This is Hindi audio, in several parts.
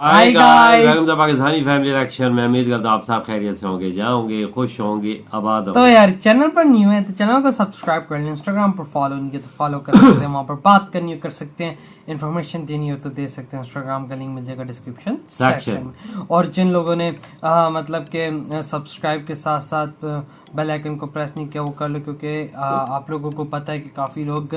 Hi guys, welcome to Pakistani family reaction. मैं उम्मीद करता हूँ आप सब खैरियत से होंगे, जाओगे, खुश होंगे, आबाद होंगे। तो यार चैनल पर न्यू है तो चैनल को सब्सक्राइब कर लें। इंस्टाग्राम पर फॉलो नहीं किया तो फॉलो कर सकते हैं, वहाँ पर बात करनी हो कर सकते हैं, इन्फॉर्मेशन देनी हो तो दे सकते हैं। इंस्टाग्राम का लिंक मिल जाएगा डिस्क्रिप्शन सेक्शन में। और जिन लोगों ने मतलब के सब्सक्राइब के साथ साथ बेल आइकन को प्रेस नहीं किया वो कर लो, क्योंकि आप लोगों को पता है कि काफी लोग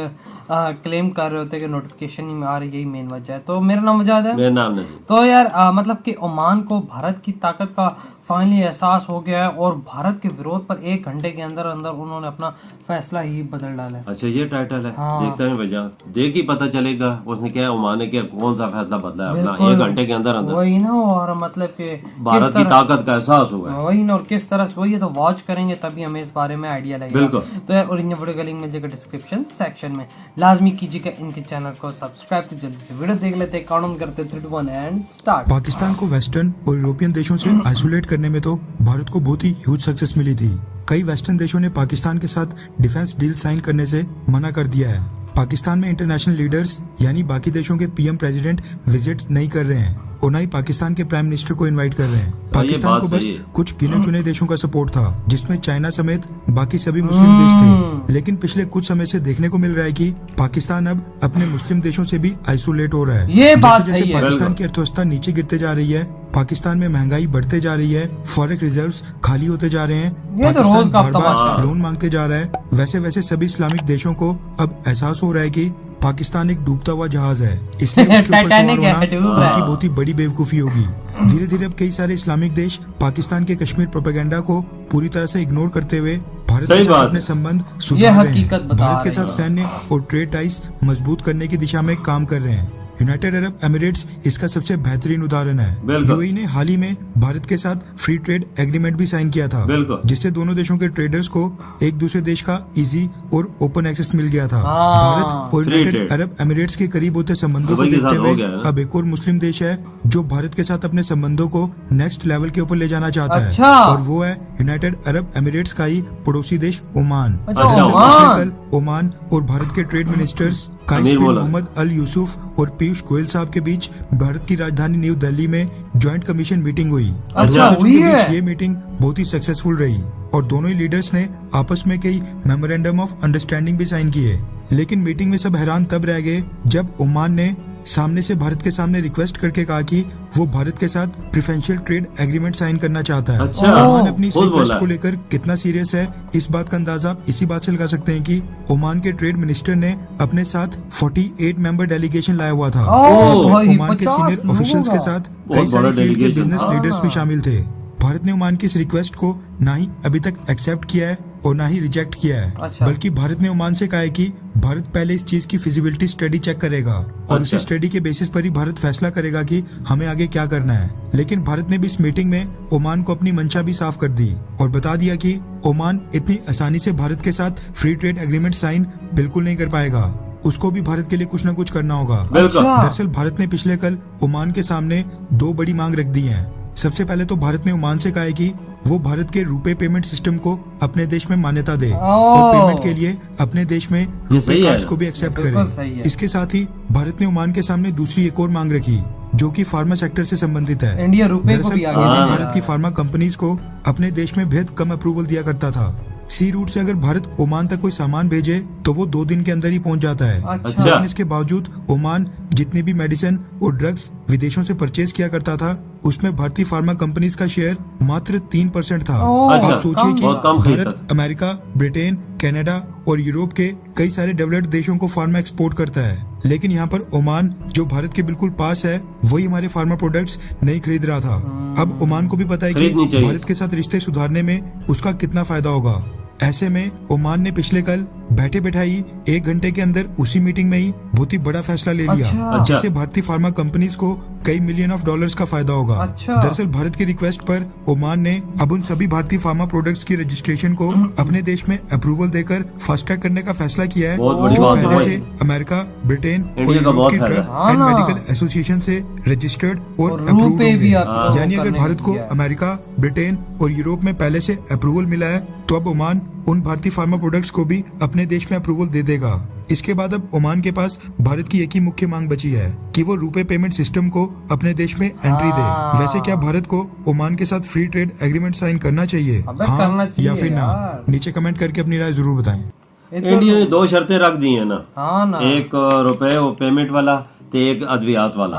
क्लेम कर रहे होते हैं कि नोटिफिकेशन नहीं आ रही, यही मेन वजह है। तो मेरा नाम वजाद है। मेरा नाम नहीं। तो यार मतलब कि ओमान को भारत की ताकत का फाइनली एहसास हो गया है और भारत के विरोध पर 1 घंटे के अंदर अंदर उन्होंने अपना फैसला ही बदल डाला है। अच्छा, ये टाइटल है। हाँ। देखते हैं भैया, देख ही पता चलेगा उसने क्या ओमान ने क्या कौन सा फैसला बदला है अपना 1 घंटे के अंदर अंदर। वही ना, और मतलब कि भारत की ताकत का एहसास हुआ है। वही ना, और किस तरह से वही है, तो वॉच करेंगे तभी हमें इस बारे में आइडिया लगेगा। बिल्कुल। तो यार ओरिजिनल वीडियो का लिंक मिल जाएगा डिस्क्रिप्शन सेक्शन में। लाजमी कीजिएगा इनके चैनल को सब्सक्राइब। तो जल्दी से वीडियो देख लेते हैं, काउंट करते 3 2 1 एंड स्टार्ट। पाकिस्तान को वेस्टर्न और यूरोपियन देशों से आइसोलेट करने में तो भारत को बहुत ही ह्यूज सक्सेस मिली थी। कई वेस्टर्न देशों ने पाकिस्तान के साथ डिफेंस डील साइन करने से मना कर दिया है। पाकिस्तान में इंटरनेशनल लीडर्स यानी बाकी देशों के पीएम प्रेसिडेंट विजिट नहीं कर रहे हैं और न ही पाकिस्तान के प्राइम मिनिस्टर को इनवाइट कर रहे हैं। पाकिस्तान को बस कुछ गिने चुने देशों का सपोर्ट था, जिसमें चाइना समेत बाकी सभी मुस्लिम देश थे। लेकिन पिछले कुछ समय से देखने को मिल रहा है कि पाकिस्तान अब अपने मुस्लिम देशों से भी आइसोलेट हो रहा है। ये बात जैसे सही है। पाकिस्तान की अर्थव्यवस्था नीचे गिरते जा रही है, पाकिस्तान में महंगाई बढ़ते जा रही है, फॉरेक्स रिजर्व्स खाली होते जा रहे हैं, पाकिस्तान बार-बार लोन मांगते जा रहा है, वैसे वैसे सभी इस्लामिक देशों को अब एहसास हो रहा है कि पाकिस्तान एक डूबता हुआ जहाज है, इसलिए उसके ऊपर सवार होना उनकी बहुत ही बड़ी बेवकूफी होगी। धीरे धीरे अब कई सारे इस्लामिक देश पाकिस्तान के कश्मीर प्रोपेगेंडा को पूरी तरह से इग्नोर करते हुए भारत के साथ अपने संबंध सुधार रहे हैं। भारत के साथ सैन्य और ट्रेड टाइज मजबूत करने की दिशा में काम कर रहे हैं। यूनाइटेड अरब एमिरेट्स इसका सबसे बेहतरीन उदाहरण है। यूएई ने हाल ही में भारत के साथ फ्री ट्रेड एग्रीमेंट भी साइन किया था, जिससे दोनों देशों के ट्रेडर्स को एक दूसरे देश का इजी और ओपन एक्सेस मिल गया था। भारत और यूनाइटेड अरब एमिरेट्स के करीब होते संबंधों को देखते हुए अब एक और मुस्लिम देश है जो भारत के साथ अपने संबंधों को नेक्स्ट लेवल के ऊपर ले जाना चाहता है, और वो है यूनाइटेड अरब एमिरेट्स का ही पड़ोसी देश ओमान। कल ओमान और भारत के ट्रेड मिनिस्टर्स काइस बिन मोहम्मद अल यूसुफ और पीयूष गोयल साहब के बीच भारत की राजधानी न्यू दिल्ली में ज्वाइंट कमीशन मीटिंग हुई। ये मीटिंग बहुत ही सक्सेसफुल रही और दोनों ही लीडर्स ने आपस में कई मेमोरेंडम ऑफ अंडरस्टैंडिंग भी साइन किए। लेकिन मीटिंग में सब हैरान तब रह गए जब ओमान ने सामने से भारत के सामने रिक्वेस्ट करके कहा कि वो भारत के साथ प्रेफरेंशियल ट्रेड एग्रीमेंट साइन करना चाहता है। ओमान अपनी इस रिक्वेस्ट को लेकर कितना सीरियस है, इस बात का अंदाजा इसी बात से लगा सकते हैं कि ओमान के ट्रेड मिनिस्टर ने अपने साथ 48 मेंबर डेलीगेशन लाया हुआ था, जिसमें ओमान के सीनियर ऑफिशियल्स के साथ कई सारे फील्ड के बिजनेस लीडर्स भी शामिल थे। भारत ने ओमान की इस रिक्वेस्ट को ना ही अभी तक एक्सेप्ट किया है और ना ही रिजेक्ट किया है, बल्कि भारत ने ओमान से कहा है कि भारत पहले इस चीज की फिजिबिलिटी स्टडी चेक करेगा और उसी स्टडी के बेसिस पर ही भारत फैसला करेगा कि हमें आगे क्या करना है। लेकिन भारत ने भी इस मीटिंग में ओमान को अपनी मंशा भी साफ कर दी और बता दिया कि ओमान इतनी आसानी से भारत के साथ फ्री ट्रेड एग्रीमेंट साइन बिल्कुल नहीं कर पाएगा, उसको भी भारत के लिए कुछ न कुछ करना होगा। दरअसल भारत ने पिछले कल ओमान के सामने 2 बड़ी मांग रख दी है। सबसे पहले तो भारत ने ओमान से कहा है कि वो भारत के रुपए पेमेंट सिस्टम को अपने देश में मान्यता दे और पेमेंट के लिए अपने देश में रुपए कार्ड्स को भी एक्सेप्ट करे। इसके साथ ही भारत ने ओमान के सामने दूसरी एक और मांग रखी जो कि फार्मा सेक्टर से संबंधित है। दरअसल भारत की फार्मा कंपनीज को अपने देश में बेहद कम अप्रूवल दिया करता था। सी रूट से अगर भारत ओमान तक कोई सामान भेजे तो वो 2 दिन के अंदर ही पहुंच जाता है। लेकिन इसके बावजूद ओमान जितनी भी मेडिसिन और ड्रग्स विदेशों से परचेज किया करता था, उसमें भारतीय फार्मा कंपनीज का शेयर मात्र 3% था। आप सोचिए कि भारत अमेरिका, ब्रिटेन, कनाडा और यूरोप के कई सारे डेवलप्ड देशों को फार्मा एक्सपोर्ट करता है, लेकिन यहाँ पर ओमान जो भारत के बिल्कुल पास है वही हमारे फार्मा प्रोडक्ट्स नहीं खरीद रहा था। अब ओमान को भी पता है कि भारत के साथ रिश्ते सुधारने में उसका कितना फायदा होगा। ऐसे में ओमान ने पिछले कल बैठे बैठाई 1 घंटे के अंदर उसी मीटिंग में ही बहुत ही बड़ा फैसला ले लिया, जिससे भारतीय फार्मा कंपनीज को कई मिलियन ऑफ डॉलर्स का फायदा होगा। दरअसल भारत की रिक्वेस्ट पर ओमान ने अब उन सभी भारतीय फार्मा प्रोडक्ट्स की रजिस्ट्रेशन को अपने देश में अप्रूवल देकर फास्ट ट्रैक करने का फैसला किया है, जो पहले से अमेरिका, ब्रिटेन और यूरोप की ड्रग एंड मेडिकल एसोसिएशन से रजिस्टर्ड और अप्रूव्ड होंगे। यानी अगर भारत को अमेरिका, ब्रिटेन और यूरोप में पहले से अप्रूवल मिला है तो अब ओमान उन भारतीय फार्मा प्रोडक्ट्स को भी अपने देश में अप्रूवल दे देगा। इसके बाद अब ओमान के पास भारत की एक ही मुख्य मांग बची है कि वो रुपए पेमेंट सिस्टम को अपने देश में एंट्री दे। वैसे क्या भारत को ओमान के साथ फ्री ट्रेड एग्रीमेंट साइन करना चाहिए, करना चाहिए या फिर ना? नीचे कमेंट करके अपनी राय जरूर बताएं। इंडिया ने 2 शर्तें रख दी है ना, हाँ ना, एक रुपए वो पेमेंट वाला तो एक अद्वियात वाला,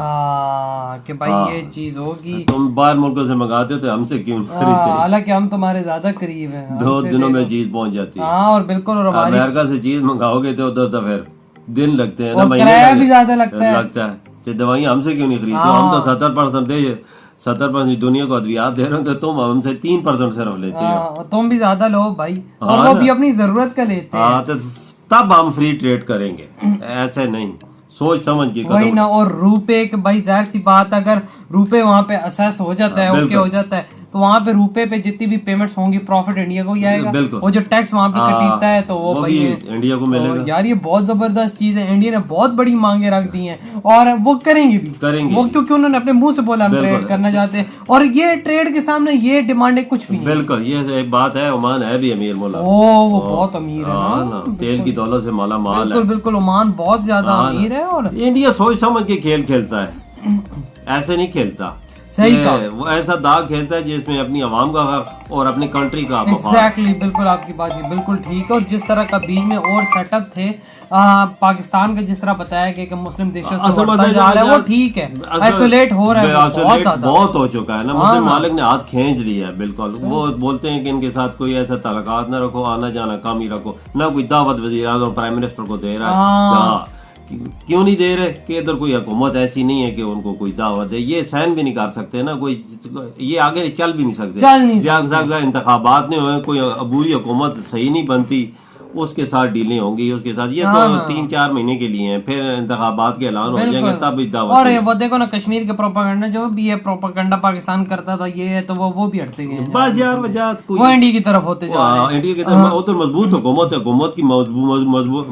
कि भाई ये चीज होगी। तुम बाहर मुल्कों से मंगाते हो तो हमसे क्यों खरीदते? हालांकि हम तुम्हारे ज्यादा करीब हैं, 2 दिनों में चीज पहुंच जाती है। हाँ, और बिल्कुल। और हमारी अमेरिका से चीज मंगाओगे तो उधर तो फिर दिन लगते हैं ना, और किराया भी ज्यादा लगता है। तो दवाइयाँ हमसे क्यों नहीं खरीदते? हम तो 70% दे 70% दुनिया को अद्वियात दे रहे हो, तो तुम हमसे 3% सिर्फ लेते हो। तुम भी ज्यादा लो भाई, और वो भी अपनी जरूरत का लेते हैं। तो तब हम फ्री ट्रेड करेंगे, ऐसे नहीं, सोच समझ के। वही ना। और रुपए के भाई जाहिर सी बात, अगर रुपए वहाँ पे असेस हो जाता है, ओके हो जाता है, तो वहाँ पे रुपए पे जितनी भी पेमेंट्स होंगी प्रॉफिट इंडिया को ही आएगा। वो जो टैक्स वहाँ पे कटीता है तो वो भाई इंडिया को मिलेगा। यार ये बहुत जबरदस्त चीज है। इंडिया ने बहुत बड़ी मांगे रख दी हैं और वो करेंगे भी वो, क्योंकि उन्होंने अपने मुंह से बोला हम ट्रेड करना चाहते हैं, और ये ट्रेड के सामने ये डिमांडें कुछ भी नहीं। बिल्कुल, ये एक बात है। ओमान है भी अमीर मुल्क, वो बहुत अमीर है ना, तेल की दौलत से माला माल है। बिल्कुल ओमान बहुत ज्यादा अमीर है। और इंडिया सोच समझ के खेल खेलता है, ऐसे नहीं खेलता। सही कहा। वो ऐसा दाग खेलता है जिसमें अपनी आवाम का हक और अपनी कंट्री का एग्जैक्टली बिल्कुल आपकी बात बिल्कुल ठीक है। और जिस तरह का बीच में और सेटअप थे पाकिस्तान का, जिस तरह बताया गया कि मुस्लिम देशों से बढ़ता जा रहा है, वो ठीक है, आइसोलेट हो रहा है, बहुत हो चुका है ना। मुस्लिम मालिक ने हाथ खींच लिया है बिल्कुल। वो बोलते हैं कि इनके साथ कोई ऐसा ताल्लुकात न रखो, आना जाना कम ही रखो, ना कोई दावत वज़ीर आज़म प्राइम मिनिस्टर को दे रहा है। क्यों नहीं दे रहे? कि इधर कोई हुकूमत ऐसी नहीं है कि उनको कोई दावत दे। ये सहन भी नहीं कर सकते ना, कोई ये आगे चल भी नहीं सकते। इंतखाबात नहीं हुए, कोई अबूरी हुकूमत सही नहीं बनती, उसके साथ डीलें होंगी, उसके साथ ये तो 3-4 महीने के लिए हैं, फिर इंतखाबात के ऐलान हो जाएंगे तब दावत। और वो देखो ना, कश्मीर के प्रोपेगेंडा जो भी है, प्रोपेगेंडा पाकिस्तान करता था, ये है तो वो भी हटते गए बस यार, वजह वो इंडिया की तरफ होते जा रहे हैं। इंडिया की तरफ वो तो मजबूत हुकूमत है, हुकूमत की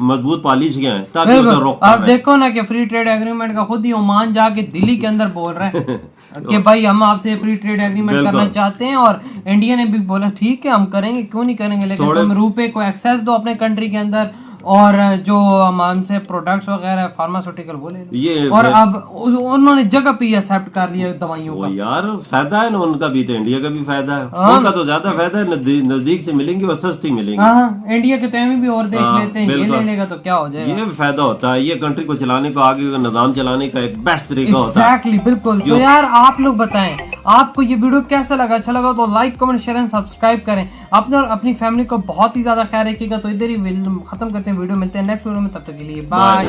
मजबूत पॉलिसियां हैं, तभी अब देखो ना कि फ्री ट्रेड एग्रीमेंट का खुद ही ओमान जाके दिल्ली के अंदर बोल रहे हैं कि भाई हम आपसे फ्री ट्रेड एग्रीमेंट करना चाहते हैं, और इंडिया ने भी बोला ठीक है हम करेंगे, क्यों नहीं करेंगे, लेकिन तुम रुपए को एक्सेस दो अपने कंट्री के अंदर, और जो हमसे प्रोडक्ट्स वगैरह फार्मास्यूटिकल वो ले लो। और अब उन्होंने जगह पे एक्सेप्ट कर लिया दवाइयों का। यार फायदा है ना उनका भी, तो इंडिया का भी फायदा है। उनका तो ज्यादा फायदा है, नजदीक से मिलेंगी और सस्ती मिलेंगी। इंडिया के तय में भी और देश लेते हैं, ये ले लेगा तो क्या हो जाएगा। ये फायदा होता है, ये कंट्री को चलाने को, आगे का निजाम चलाने का एक बेस्ट तरीका होता है। एग्जैक्टली बिल्कुल। तो यार आप लोग बताएं आपको ये वीडियो कैसा लगा? अच्छा लगा तो like comment share and subscribe करें। अपने और अपनी फैमिली को बहुत ही ज्यादा ख्याल रखिएगा। तो इधर ही खत्म करते हैं वीडियो, मिलते हैं नेक्स्ट वीडियो में, तब तक के लिए बाय।